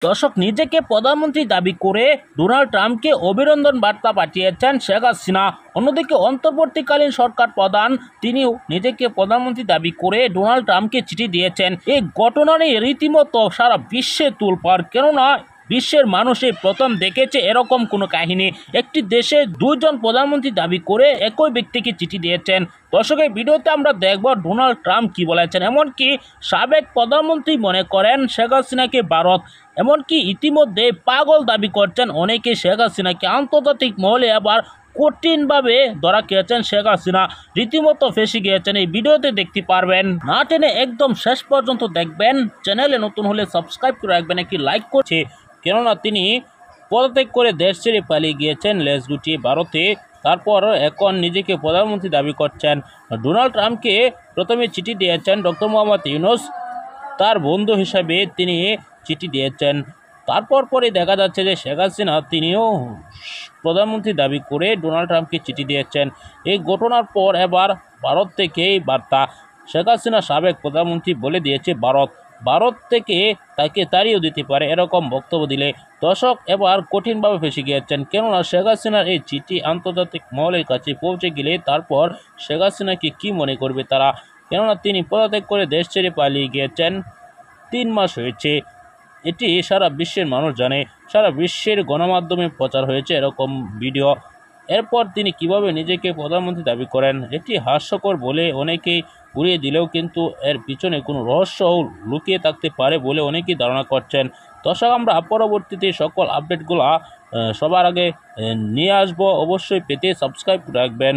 দর্শক, নিজেকে প্রধানমন্ত্রী দাবি করে ডোনাল্ড ট্রাম্পকে অভিনন্দন বার্তা পাঠিয়েছেন শেখ হাসিনা। অন্যদিকে অন্তর্বর্তীকালীন সরকার প্রধান তিনিও নিজেকে প্রধানমন্ত্রী দাবি করে ডোনাল্ড ট্রাম্পকে চিঠি দিয়েছেন। এই ঘটনা নিয়ে রীতিমতো সারা বিশ্বে তোলপাড়, কেননা বিশ্বের মানুষই প্রথম দেখেছে এরকম কোনো কাহিনী। একটি দেশে দুইজন প্রধানমন্ত্রী দাবি করে একই ব্যক্তিকে চিঠি দিয়েছেন। দর্শক, এই ভিডিওতে আমরা দেখব ডোনাল্ড ট্রাম্প কি বলেছেন। এমনকি সাবেক প্রধানমন্ত্রী মনে করেন শেখ হাসিনাকে ভারত, এমনকি ইতিমধ্যে পাগল দাবি করছেন অনেকে শেখ হাসিনাকে। আন্তর্জাতিক মহলে আবার কঠিনভাবে ধরা খেয়েছেন শেখ হাসিনা, রীতিমতো ফেসে গিয়েছেন। এই ভিডিওতে দেখতে পারবেন, না টেনে একদম শেষ পর্যন্ত দেখবেন। চ্যানেলে নতুন হলে সাবস্ক্রাইব করে রাখবেন, একটি লাইক করছে, কেননা তিনি পদত্যাগ করে দেশ ছেড়ে পালিয়ে গিয়েছেন লেজ গুটিয়ে ভারতে। তারপর এখন নিজেকে প্রধানমন্ত্রী দাবি করছেন। ডোনাল্ড ট্রাম্পকে প্রথমে চিঠি দিয়েছেন ডক্টর মোহাম্মদ ইউনূস, তার বন্ধু হিসাবে তিনি চিঠি দিয়েছেন। তারপর পরে দেখা যাচ্ছে যে শেখ হাসিনা তিনিও প্রধানমন্ত্রী দাবি করে ডোনাল্ড ট্রাম্পকে চিঠি দিয়েছেন। এই ঘটনার পর এবার ভারত থেকেই বার্তা, শেখ হাসিনা সাবেক প্রধানমন্ত্রী বলে দিয়েছে ভারত থেকে তাকে তাড়িয়ে দিতে পারে এরকম বক্তব্য দিলে। দর্শক, এবার কঠিনভাবে ফেসে গিয়েছেন, কেননা শেখ হাসিনার এই চিঠি আন্তর্জাতিক মহলের কাছে পৌঁছে গেলে তারপর শেখ হাসিনাকে কী মনে করবে তারা, কেননা তিনি পদত্যাগ করে দেশ ছেড়ে পালিয়ে গিয়েছেন। 3 মাস হয়েছে, এটি সারা বিশ্বের মানুষ জানে, সারা বিশ্বের গণমাধ্যমে প্রচার হয়েছে এরকম ভিডিও। এরপর তিনি কিভাবে নিজেকে প্রধানমন্ত্রী দাবি করেন, এটি হাস্যকর বলে অনেকেই উড়িয়ে দিলেও কিন্তু এর পিছনে কোনো রহস্যও লুকিয়ে থাকতে পারে বলে অনেকেই ধারণা করছেন। দর্শক, আমরা পরবর্তীতে সকল আপডেটগুলো সবার আগে নিয়ে আসবো, অবশ্যই পেতে সাবস্ক্রাইব রাখবেন।